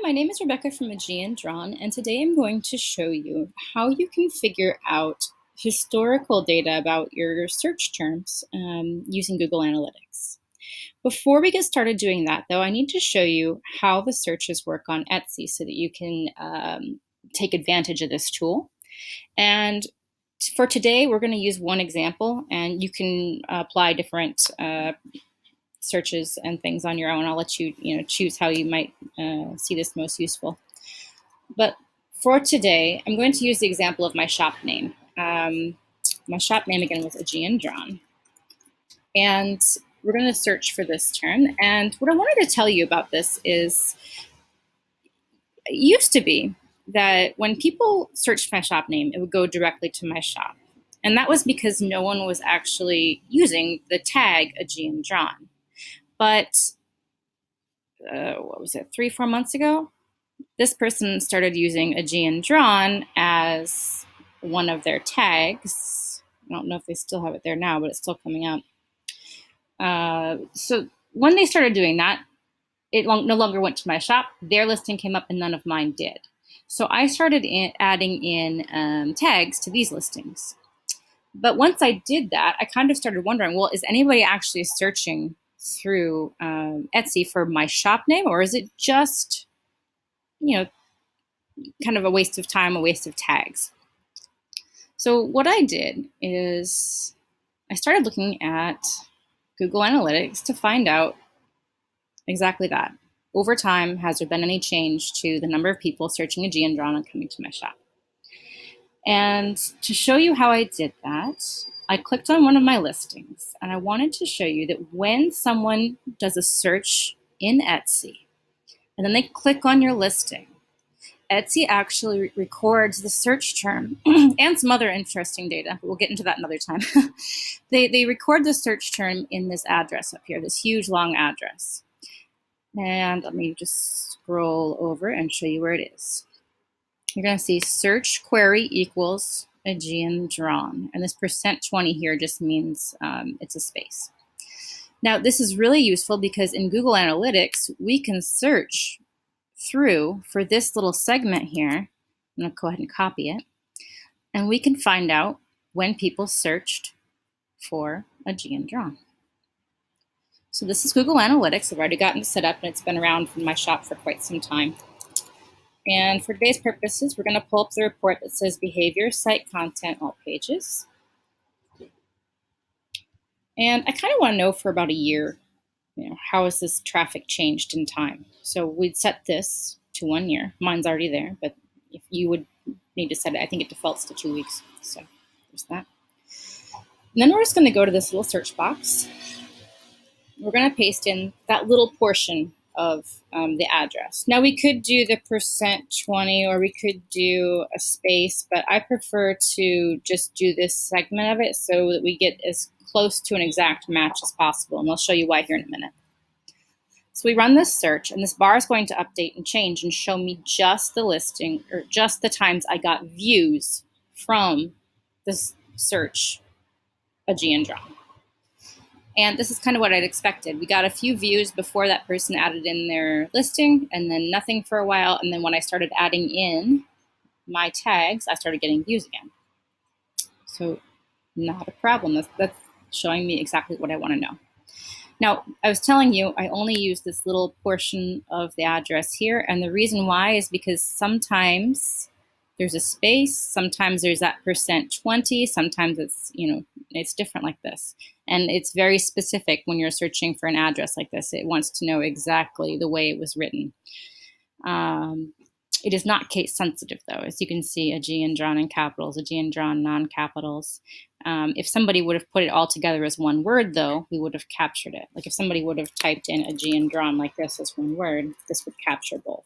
My name is Rebecca from Aegean Drawn, and today I'm going to show you how you can figure out historical data about your search terms using Google Analytics. Before we get started doing that, though, I need to show you how the searches work on Etsy so that you can take advantage of this tool. And for today, we're going to use one example, and you can apply different searches and things on your own. I'll let you, choose how you might see this most useful. But for today, I'm going to use the example of my shop name. My shop name again was Aegean Drawn. And we're going to search for this term. And what I wanted to tell you about this is it used to be that when people searched my shop name, it would go directly to my shop. And that was because no one was actually using the tag Aegean Drawn. But what was it, 3-4 months ago? This person started using Aegean Drawn as one of their tags. I don't know if they still have it there now, but it's still coming out. So when they started doing that, it no longer went to my shop. Their listing came up and none of mine did. So I started adding in tags to these listings. But once I did that, I kind of started wondering, well, is anybody actually searching through Etsy for my shop name, or is it just, kind of a waste of time, a waste of tags? So what I did is I started looking at Google Analytics to find out exactly that. Over time, has there been any change to the number of people searching Aegean Drawn and coming to my shop? And to show you how I did that, I clicked on one of my listings, and I wanted to show you that when someone does a search in Etsy, and then they click on your listing, Etsy actually records the search term and some other interesting data, but we'll get into that another time. They record the search term in this address up here, this huge long address. And let me just scroll over and show you where it is. You're going to see search query equals Aegean Drawn. And this %20 here just means it's a space. Now, this is really useful because in Google Analytics, we can search through for this little segment here. I'm going to go ahead and copy it. And we can find out when people searched for Aegean Drawn. So this is Google Analytics. I've already gotten it set up, and it's been around in my shop for quite some time. And for today's purposes, we're going to pull up the report that says behavior, site content, all pages. And I kind of want to know for about a year, how has this traffic changed in time? So we'd set this to 1 year. Mine's already there, but if you would need to set it, I think it defaults to 2 weeks. So there's that. And then we're just going to go to this little search box. We're going to paste in that little portion of the address. Now we could do the %20 or we could do a space, but I prefer to just do this segment of it so that we get as close to an exact match as possible. And I'll show you why here in a minute. So we run this search, and this bar is going to update and change and show me just the listing, or just the times I got views from this search Aegean Drawn. And this is kind of what I'd expected. We got a few views before that person added in their listing, and then nothing for a while. And then when I started adding in my tags, I started getting views again. So not a problem. That's showing me exactly what I want to know. Now, I was telling you, I only use this little portion of the address here. And the reason why is because sometimes there's a space, sometimes there's that %20, sometimes it's, it's different like this. And it's very specific when you're searching for an address like this. It wants to know exactly the way it was written. It is not case sensitive, though. As you can see, Aegean Drawn in capitals, Aegean Drawn non-capitals. If somebody would have put it all together as one word, though, we would have captured it. Like if somebody would have typed in Aegean Drawn like this as one word, this would capture both.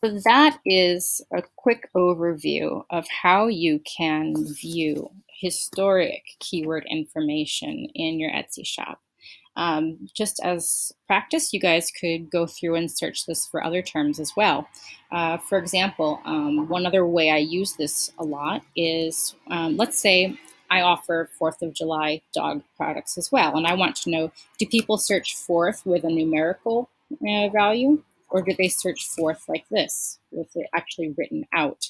So that is a quick overview of how you can view historic keyword information in your Etsy shop. Just as practice, you guys could go through and search this for other terms as well. For example, one other way I use this a lot is, let's say I offer 4th of July dog products as well, and I want to know, do people search 4th with a numerical value, or do they search forth like this, with it actually written out?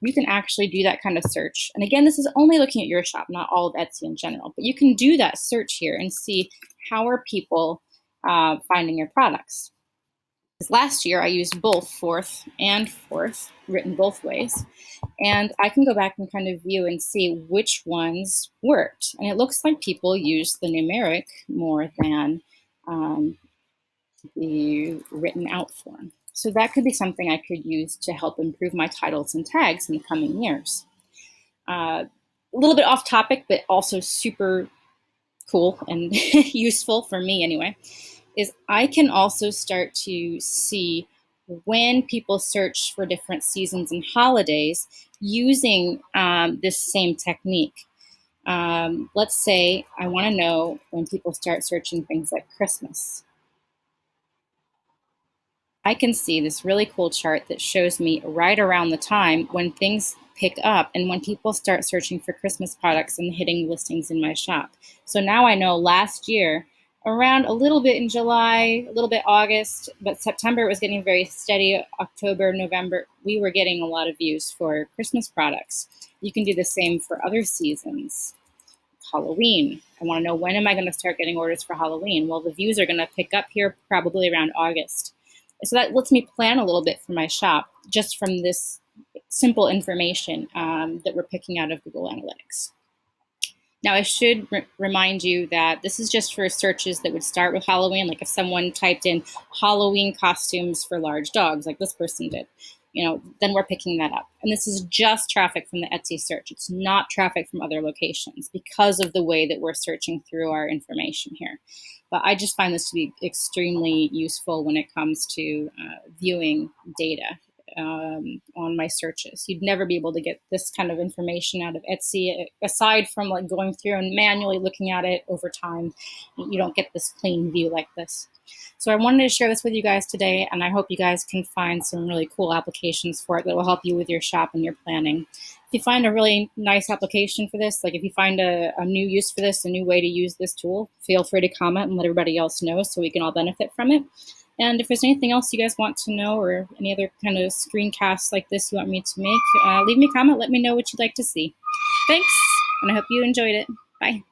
You can actually do that kind of search. And again, this is only looking at your shop, not all of Etsy in general, but you can do that search here and see how are people finding your products. Last year, I used both fourth and fourth, written both ways. And I can go back and kind of view and see which ones worked. And it looks like people use the numeric more than the written out form. So that could be something I could use to help improve my titles and tags in the coming years. A little bit off topic, but also super cool and useful for me anyway, is I can also start to see when people search for different seasons and holidays using this same technique. Let's say I want to know when people start searching things like Christmas. I can see this really cool chart that shows me right around the time when things pick up and when people start searching for Christmas products and hitting listings in my shop. So now I know last year, around a little bit in July, a little bit August, but September was getting very steady. October, November, we were getting a lot of views for Christmas products. You can do the same for other seasons. Halloween. I want to know, when am I going to start getting orders for Halloween? Well, the views are going to pick up here probably around August. So that lets me plan a little bit for my shop just from this simple information that we're picking out of Google Analytics. Now, I should remind you that this is just for searches that would start with Halloween. Like if someone typed in Halloween costumes for large dogs, like this person did, then we're picking that up. And this is just traffic from the Etsy search. It's not traffic from other locations because of the way that we're searching through our information here. But I just find this to be extremely useful when it comes to viewing data on my searches. You'd never be able to get this kind of information out of Etsy, aside from like going through and manually looking at it over time. You don't get this clean view like this. So I wanted to share this with you guys today, and I hope you guys can find some really cool applications for it that will help you with your shop and your planning. If you find a really nice application for this, like if you find a new use for this, a new way to use this tool, feel free to comment and let everybody else know so we can all benefit from it. And if there's anything else you guys want to know, or any other kind of screencasts like this you want me to make, leave me a comment. Let me know what you'd like to see. Thanks, and I hope you enjoyed it. Bye.